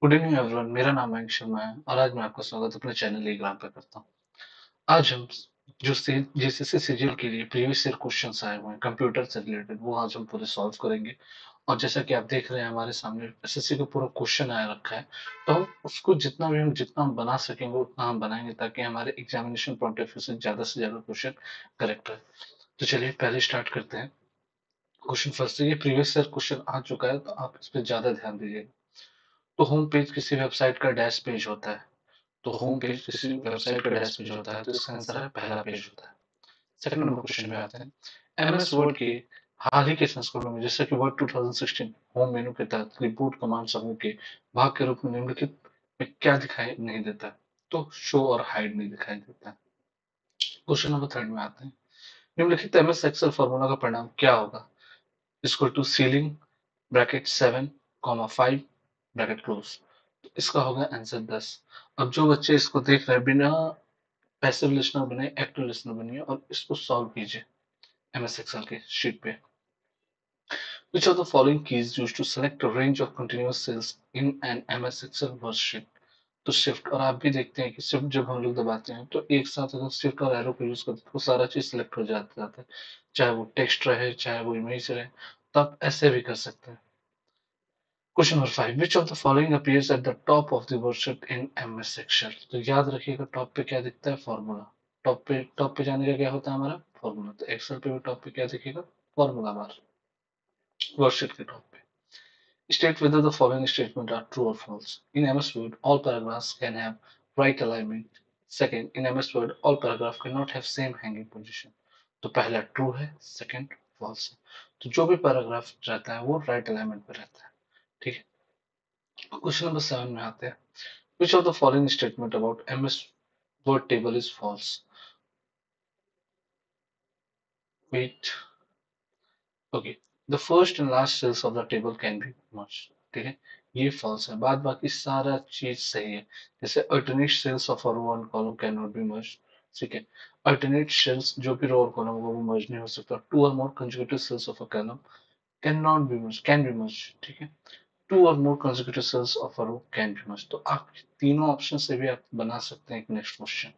Good evening everyone. मेरा नाम मयंक शर्मा है और आज मैं आपका स्वागत अपने चैनल एग्जाम पे करता हूँ। आज हम जो जीसीसी सीजीएल के लिए प्रीवियस ईयर क्वेश्चंस आए हुए हैं कंप्यूटर से रिलेटेड, वो आज हम पूरे सॉल्व करेंगे। और जैसा कि आप देख रहे हैं हमारे सामने एसएससी का पूरा क्वेश्चन आया रखा है, तो हम उसको जितना हम बना सकेंगे उतना हम बनाएंगे ताकि हमारे एग्जामिनेशन पॉइंट ऑफ व्यू से ज्यादा क्वेश्चन करेक्ट रहे। तो चलिए पहले स्टार्ट करते हैं। क्वेश्चन फर्स्ट है, ये प्रीवियस ईयर क्वेश्चन आ चुका है तो आप इस पर ज्यादा ध्यान दीजिएगा। तो होम पेज किसी वेबसाइट का डैश पेज होता है। तो होम पेज किसी वेबसाइट का डैश पेज होता है, तो इसका आंसर है पहला पेज होता है। सेकंड नंबर क्वेश्चन में आते हैं। एमएस वर्ड के हाल ही के संस्करणों में जैसे कि वर्ड 2016 होम मेनू के तहत रिपोर्ट कमांड समूह के भाग के रूप में निम्नलिखित में क्या दिखाई नहीं देता है? तो शो और हाइड नहीं दिखाई देता है। क्वेश्चन नंबर थर्ड में आते हैं। निम्नलिखित एमएस एक्सेल फॉर्मूला का परिणाम क्या होगा? Equal to ceiling bracket 7 5 bracket close. तो इसका होगा आंसर 10। अब जो बच्चे इसको देख रहे हैं, बिना पैसिव लिसनर बने एक्टिव लिसनर बनिए और इसको सॉल्व कीजिए एमएस एक्सेल के शीट पे। Which of the following keys used to select a range of continuous cells in an MS Excel worksheet? तो शिफ्ट, और आप भी देखते हैं कि शिफ्ट जब हम लोग दबाते हैं तो एक साथ अगर शिफ्ट और एरो को यूज करते हैं तो सारा चीज सिलेक्ट हो जाता है, चाहे वो टेक्स्ट रहे चाहे वो इमेज रहे। तो आप ऐसे भी कर सकते हैं। Question number 5, which of the following appears at the top of the worksheet in MS Excel? तो याद रखिएगा टॉप पे क्या दिखता है? फॉर्मूला। टॉप पे जाने का क्या होता है हमारा? फॉर्मूला। तो एक्सेल पे भी टॉप पे क्या दिखेगा? फॉर्मूला बार, वर्कशीट के टॉप पे। State whether the following statements are true or false. In MS Word, all paragraphs can have right alignment. Second, in MS Word, all paragraphs cannot have same hanging position. तो पहला true है, second false है। तो जो भी paragraph रहता है वो राइट अलाइनमेंट पे रहता है। ठीक है। क्वेश्चन नंबर 7 में आते हैं। Which of the following statement about MS Word table is false? Wait. Okay. The first and last cells of the table can be merged. ठीक है, ये false है। बाद बाकी सारा चीज सही है। जैसे alternate cells of a row and column cannot be merged। ठीक है, alternate cells जो भी रो और कॉलम होगा वो मर्ज नहीं हो सकता। टू और मोर consecutive cells of a column cannot be merged, can be merged। ठीक है, टू और मोर consecutive cells of a row can be merged। तो आप तीनों ऑप्शन से भी आप बना सकते हैं एक नेक्स्ट क्वेश्चन।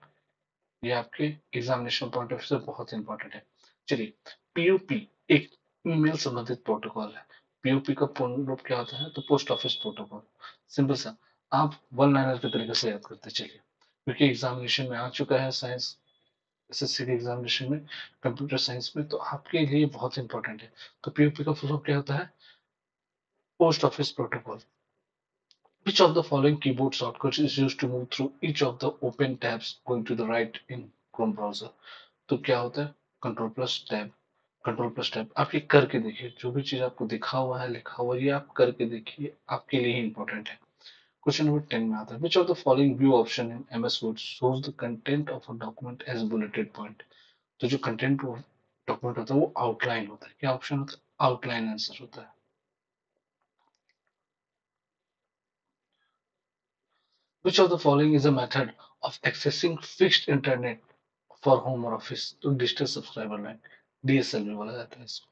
ये आपके एग्जामिनेशन पॉइंट ऑफ व्यू से बहुत इंपॉर्टेंट है। चलिए, पीयूपी एक ईमेल संबंधित प्रोटोकॉल है। पीयूपी का पूर्ण रूप क्या होता है? तो पोस्ट ऑफिस प्रोटोकॉल। सिंपल सा, आप वन लाइनर के तरीके से याद करते चलिए, क्योंकि एग्जामिनेशन में आ चुका है साइंस एसएससी के एग्जामिनेशन में, कंप्यूटर साइंस में, तो आपके लिए बहुत इंपॉर्टेंट है। तो पीयूपी का फुल फॉर्म क्या होता है? Post office protocol. Which of the following keyboard shortcuts is used to move through each of the open tabs going to the right in Chrome browser? तो क्या होता है? Control plus tab. Control plus tab आप ये करके देखिए, जो भी चीज आपको दिखा हुआ है लिखा हुआ है ये आप करके देखिए, आपके लिए ही इंपॉर्टेंट है। क्वेश्चन नंबर 10 में आता है। Which of the following view option in MS Word shows the content of a document as bulleted point? तो जो कंटेंट डॉक्यूमेंट होता है वो आउटलाइन होता है। क्या ऑप्शन होता है? आउटलाइन आंसर होता है। Which of the following is a method of accessing fixed internet for home और ऑफिस? तो डिजिटल सब्सक्राइबर लाइन, डीएसएल भी बोला जाता है इसको।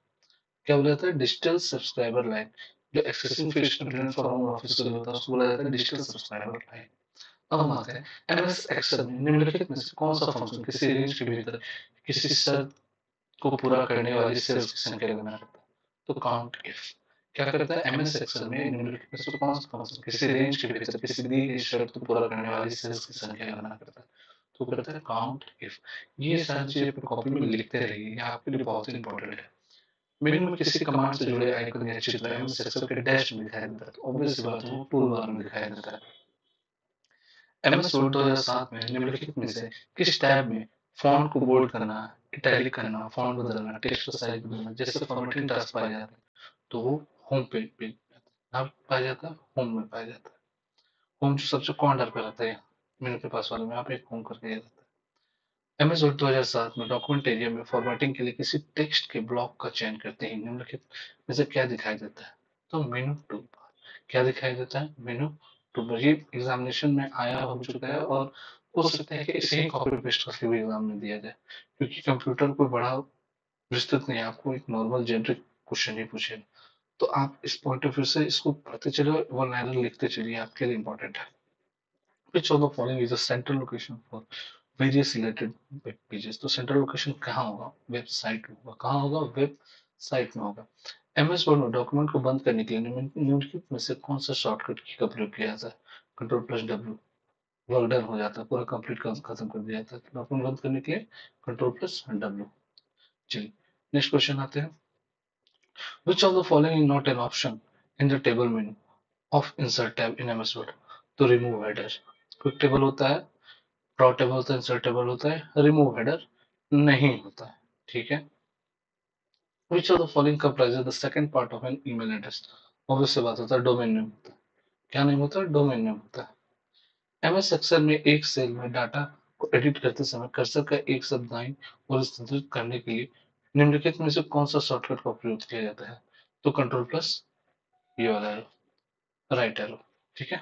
क्या बोला जाता है? Digital subscriber line. जो accessing fixed internet for home और ऑफिस के लिए होता है उसको बोला जाता है डिजिटल सब्सक्राइबर लाइन। अब हम आते हैं एमएस एक्सेल में निम्नलिखित में से कौन सा फंक्शन किसी रेंज के भीतर किसी शर्त को पूरा करने वाली सेल्स की संख्या की गणना करता है? तो काउंट इफ। क्या करता है एमएस एक्सेल में? निम्नलिखित में से कौन सा फंक्शन किसी रेंज के भीतर किसी दी गई शर्त को पूरा करने वाली सेल्स की संख्या की गणना करता है? तो करता है काउंट इफ। ये सारी चीजें अपनी कॉपी में लिखते रहिए, ये आपके लिए बहुत इंपॉर्टेंट है। मेनू में किसी कमांड से जुड़े आइकन या चित्र एमएस एक्सेल के डैश में दिखाई देता है, तो ऑब्वियस सी बात है वो टूल बार में दिखाई देता है। एमएस वर्ड 2007 में निम्नलिखित में से किस टैब में फॉन्ट को बोल्ड करना, इटैलिक करना, फॉन्ट बदलना, टेक्स्ट का साइज बदलना जैसे फॉर्मेटिंग टास्क पाए जाते हैं? तो वो होम पेज पे कहाँ पाया जाता है? होम में पाया जाता है। होम जो सबसे कॉर्नर पे रहता है, मेनू के पास वाले में आप एक होम करके दिया जाता है। एमएस वर्ड 2007 में डॉक्यूमेंट एरिया में फॉर्मेटिंग के लिए किसी टेक्स्ट के ब्लॉक का चयन करते ही निम्नलिखित में से क्या दिखाई देता है? तो मेनू टूल बार। क्या दिखाई देता है? मेनू टूल बार। ये एग्जामिनेशन में आया हो चुका है और हो सकता है कि इसे ही कॉपी पेस्ट करके भी एग्जाम में दिया जाए, क्योंकि कंप्यूटर कोई बड़ा विस्तृत नहीं है, आपको एक नॉर्मल जेनरिक क्वेश्चन ही पूछेगा। तो आप इस पॉइंट ऑफ व्यू से इसको पढ़ते चलो, वन लाइनर लिखते चलिए, आपके लिए इंपॉर्टेंट है। Which of the following is a central location for various related web pages? तो सेंट्रल लोकेशन कहाँ होगा? वेबसाइट में होगा। कहाँ होगा? वेबसाइट में होगा। एमएस वर्ड में डॉक्यूमेंट को बंद करने के लिए निम्नलिखित में से कौन सा शॉर्टकट की का प्रयोग किया जाता है? कंट्रोल+W। वर्क डन हो जाता है, पूरा कंप्लीट खत्म कर दिया जाता है। डॉक्यूमेंट बंद करने के लिए कंट्रोल+W। चलिए नेक्स्ट क्वेश्चन आते हैं। Which of the following is not an option in the table menu of insert tab in MS Word? तो रिमूव हेडर, क्विक टेबल होता है, ड्रॉ टेबल होता है, इंसर्ट टेबल होता है, रिमूव हेडर नहीं होता है। ठीक है। Which of the following comprises the second part of an email address? Obvious सी बात होता है, डोमेन नेम होता है। क्या नेम होता है? डोमेन नेम होता है। एमएस एक्सेल में एक सेल में डाटा को एडिट करते समय कर्सर का एक शब्द दाईं ओर स्थानांतरित करने के लिए निम्नलिखित में से कौन सा शॉर्टकट का उपयोग किया जाता है? तो कंट्रोल प्लस ये वाला एरो, राइट एरो। ठीक है।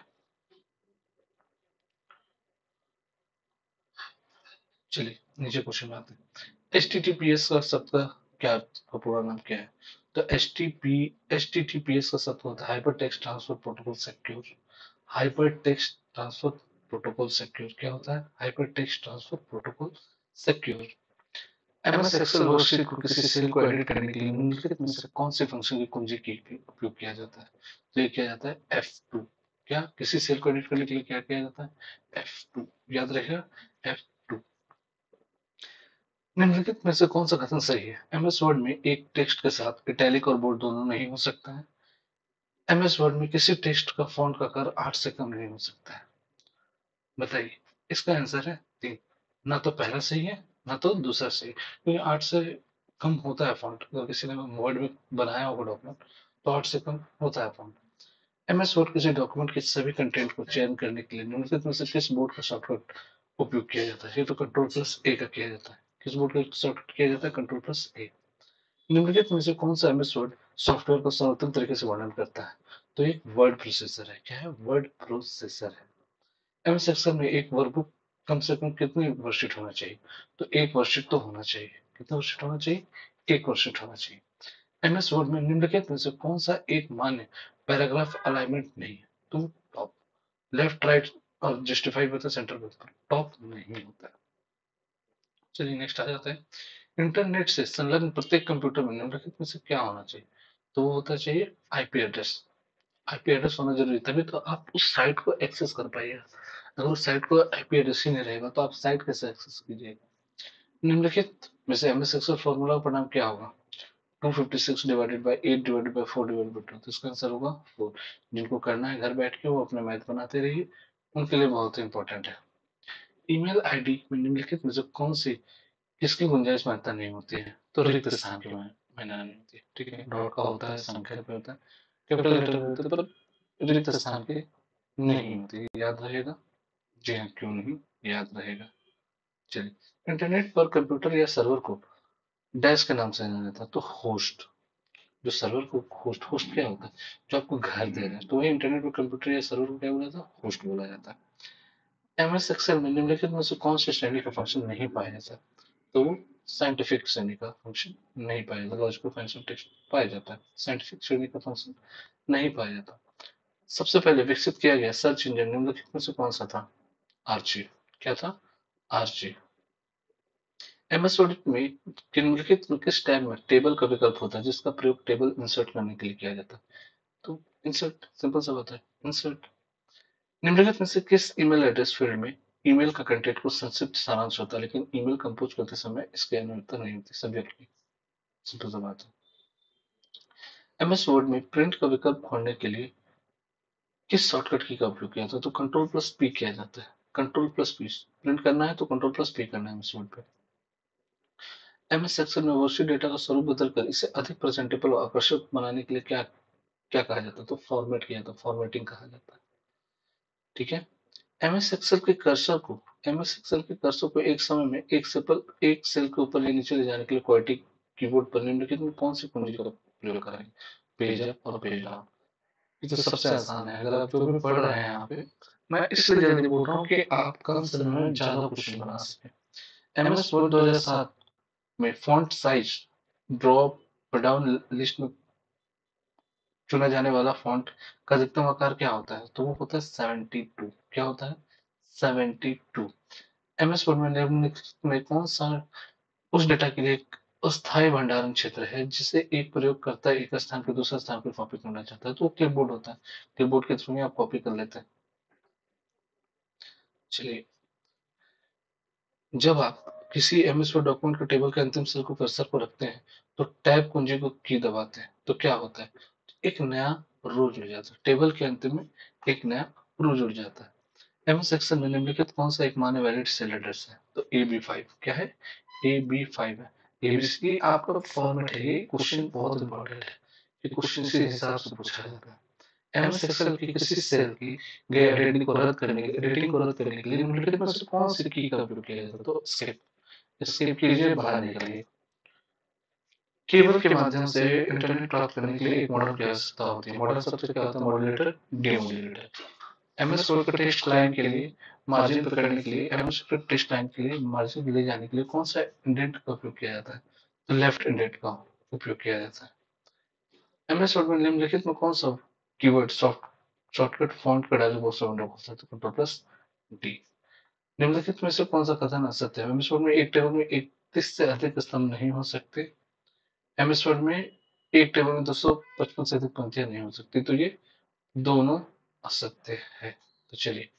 चलिए नीचे क्वेश्चन में आते हैं। HTTPS का शब्द का क्या का पूरा नाम क्या है? तो HTTPS का शब्द होता है hyper text transfer protocol secure. Hyper text transfer protocol secure क्या होता है? Hyper text transfer protocol secure. MS Excel worksheet को किसी सेल को एडिट करने के लिए निम्नलिखित में से कौन से फंक्शन की कुंजी की उपयोग किया जाता है? तो ये किया जाता है F2। क्या किसी सेल को एडिट करने के लिए क्या किया जाता है? F2 याद रखेगा, F2। निम्नलिखित में से कौन सा कथन सही है? एमएस वर्ड में एक टेक्स्ट के साथ इटैलिक और बोल्ड दोनों नहीं हो सकता है। एमएस वर्ड में किसी टेक्स्ट का फॉन्ट का आकार 8 से कम नहीं हो सकता है। बताइए, इसका आंसर है 3। ना तो पहला सही है, ना तो दूसरा सही, क्योंकि 8 से कम होता है फॉन्ट। अगर किसी ने वर्ड में बनाया होगा डॉक्यूमेंट तो 8 से कम होता है फॉन्ट। एमएस वर्ड किसी डॉक्यूमेंट के सभी कंटेंट को चयन करने के लिए निम्नलिखित में से किस बोर्ड का शॉर्टकट उपयोग किया जाता है? ये तो कंट्रोल+A का किया जाता है। किस बोर्ड का शॉर्टकट किया जाता है? कंट्रोल+A। निम्नलिखित में से कौन सा एमएस वर्ड सॉफ्टवेयर को सर्वोत्तम तरीके से वर्णन करता है? तो ये वर्ड प्रोसेसर है। क्या है? वर्ड प्रोसेसर है। एमएस एक्सेल में एक वर्कबुक कम से कम कितनी वर्कशीट होना चाहिए? तो एक वर्कशीट तो होना चाहिए। कितना वर्कशीट होना चाहिए? एक वर्कशीट होना चाहिए। एमएस वर्ड में निम्नलिखित में से कौन सा एक मान्य पैराग्राफ अलाइनमेंट नहीं है? तो टॉप, लेफ्ट, राइट और justify with centre with top नहीं होता है। चलिए नेक्स्ट आ जाते हैं। इंटरनेट से संलग्न प्रत्येक कंप्यूटर में निम्नलिखित में से क्या होना चाहिए? तो वो होता चाहिए आईपी एड्रेस। आईपी एड्रेस होना जरूरी, तभी तो आप उस साइट को एक्सेस कर पाइएगा। अगर उस साइट को आईपी एड्रेस ही नहीं रहेगा तो आप साइट कैसे एक्सेस कीजिएगा? निम्नलिखित में से एमएस एक्सेल फॉर्मूला का परिणाम क्या होगा? 256 divided by 8 divided by 4 divided by 2। तो इसका आंसर होगा 4। जिनको करना है घर बैठ के वो अपने मैथ बनाते रहिए, उनके लिए बहुत ही इंपॉर्टेंट है। ईमेल आईडी में निम्नलिखित में से कौन सी किसकी गुंजाइश मान्यता नहीं होती है? तो रिक्त स्थान की मान्यता नहीं होती है। ठीक है, डॉट का होता है, संख्या पे होता है, कैपिटल लेटर में होता है, पर रिक्त स्थान के नहीं होती। याद रहेगा? जी हाँ, क्यों नहीं याद रहेगा। चलिए, इंटरनेट पर कंप्यूटर या सर्वर को डैश के नाम से जाना जाता है, तो होस्ट। जो सर्वर को होस्ट, होस्ट क्या होता है? जो आपको घर दे रहा है, तो वही इंटरनेट पर कंप्यूटर या सर्वर को क्या बोला जाता है? होस्ट बोला जाता है। एमएस एक्सेल में निम्नलिखित में से कौन से श्रेणी का फंक्शन नहीं पाया जाता? तो वो साइंटिफिक श्रेणी का फंक्शन नहीं पाया जाता। लॉजिकल फंक्शन टेक्स्ट पाया जाता है, साइंटिफिक श्रेणी का फंक्शन नहीं पाया जाता। सबसे पहले विकसित किया गया सर्च इंजन निम्नलिखित में से कौन सा था? आर्ची। क्या था? आर्ची। एमएस वर्ड में निम्नलिखित किस टैब में टेबल का विकल्प होता है जिसका प्रयोग टेबल इंसर्ट करने के लिए किया जाता है? तो इंसर्ट, सिंपल सा बात है, इंसर्ट। निम्नलिखित में से किस ईमेल एड्रेस फील्ड में ईमेल का कंटेंट को संक्षिप्त सारांश होता है लेकिन ईमेल कंपोज करते समय इसकी अनुमति नहीं होती? सब्जेक्ट की। सिंपल सा बात है। एमएस वर्ड में प्रिंट का विकल्प खोलने के लिए किस शॉर्टकट की का उपयोग किया जाता है? तो कंट्रोल+P किया जाता है। कंट्रोल+P। प्रिंट करना है तो कंट्रोल+P करना है एमएस वर्ड पे। एमएस एक्सेल में वर्कशीट डेटा का स्वरूप बदलकर इसे अधिक प्रेजेंटेबल और आकर्षक बनाने के लिए क्या क्या कहा जाता है? तो फॉर्मेट किया जाता है, फॉर्मेटिंग कहा जाता है। ठीक है। एमएस एक्सेल के कर्सर को एमएस एक्सेल के कर्सर को एक समय में एक सेल के ऊपर या नीचे ले जाने के लिए क्वाड्रेटिक कीबोर्ड पर निम्नलिखित में कौन सी कुंजी का प्रयोग करेंगे? पेज अप और पेज डाउन। ये तो सबसे आसान है। अगर आप जो भी पढ़ रहे हैं यहाँ पे, मैं इसलिए जल्दी बोल रहा हूँ कि आप कम समय में ज्यादा क्वेश्चन बना सके। एमएस वर्ड 2007 में font size drop down list में चुना जाने वाला फॉन्ट का अधिकतम आकार क्या होता है? तो वो होता है 72। क्या होता है? 72। एमएस वर्ड में निम्नलिखित में कौन सा उस डेटा के लिए एक अस्थायी भंडारण क्षेत्र है जिसे एक प्रयोगकर्ता एक स्थान पर दूसरे स्थान पर कॉपी करना चाहता है? तो वो क्लिपबोर्ड होता है। क्लिपबोर्ड के थ्रू ही आप कॉपी कर लेते हैं। चलिए, जब आप किसी एमएस वर्ड डॉक्यूमेंट के टेबल के अंतिम सेल को कर्सर को रखते हैं तो टैब कुंजी को की दबाते हैं तो क्या होता है? एक नया रो जुड़ जाता है। टेबल के अंत में एक नया रो जुड़ जाता है। एमएस एक्सेल में निम्नलिखित कौन सा एक मान्य वैलिड सेल एड्रेस है? तो AB5। क्या है? AB5 है। ये बेसिकली आपका फॉर्मेट है। ये क्वेश्चन बहुत इंपॉर्टेंट है। ये क्वेश्चन इसी हिसाब से पूछा जाता है। एमएस एक्सेल की किसी सेल की गई एडिटिंग को रद्द करने के लिए निम्नलिखित में से कौन सी की का उपयोग किया जाता है? तो स्किप कीजिए, बाहर निकलिए। केबल के माध्यम से इंटरनेट प्राप्त करने के लिए एक मॉडम की आवश्यकता होती है। मॉडम सबसे क्या होता है? Modulator, demodulator. एमएस वर्ड के टेक्स्ट लाइन के लिए मार्जिन पकड़ने के लिए एमएस वर्ड टेक्स्ट लाइन के लिए मार्जिन ले जाने के लिए कौन सा इंडेंट का उपयोग किया जाता है? तो लेफ्ट इंडेंट का उपयोग किया जाता है। एमएस वर्ड में निम्नलिखित में कौन सा कीवर्ड शॉर्टकट फॉन्ट का डायलॉग बॉक्स विंडो खोलता है? तो कंट्रोल प्लस डी। निम्नलिखित में से कौन सा कथन असत्य है? एमएस वर्ड में एक टेबल में 31 से अधिक स्तंभ नहीं हो सकते। एमएस वर्ड में एक टेबल में 255 से अधिक पंक्तियां नहीं हो सकती। तो ये दोनों असत्य है। तो चलिए,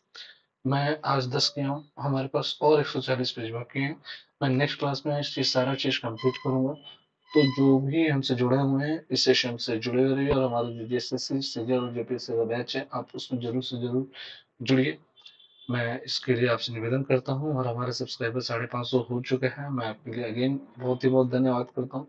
मैं आज 10 किया हूँ, हमारे पास और 140 पेज बाकी हैं। मैं नेक्स्ट क्लास में सारा चीज कंप्लीट करूंगा। तो जो भी हमसे जुड़े हुए हैं इस सेशन से जुड़े रहिए और हमारा जो जेएसएससी सीजीएल और जेपीएससी का बैच है आप उसमें जरूर से जरूर जुड़िए। मैं इसके लिए आपसे निवेदन करता हूँ और हमारे सब्सक्राइबर 550 हो चुके हैं। मैं आपके लिए अगेन बहुत ही बहुत धन्यवाद करता हूँ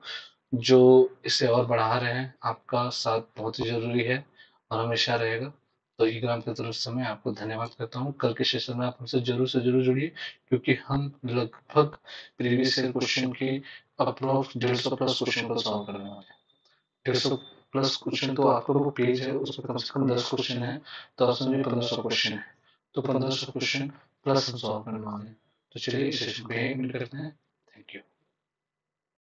जो इसे और बढ़ा रहे हैं। आपका साथ बहुत ही जरूरी है और हमेशा रहेगा। तो एग्जाम की तरफ से मैं आपको धन्यवाद करता हूँ। कल के सेशन में आप हमसे जरूर से जरूर जुड़िए क्योंकि हम लगभग प्रीवियस ईयर क्वेश्चन की अप्रोक्स 150 प्लस क्वेश्चन को सॉल्व करने वाले हैं। 150 प्लस क्वेश्चन तो आपका वो पेज है उसमें कम से कम 10 क्वेश्चन है तो आप समझिए 1500 क्वेश्चन है। तो 1500 क्वेश्चन प्लस हम सॉल्व करने वाले हैं। तो चलिए इस सेशन को यहीं एंड करते हैं। Thank you.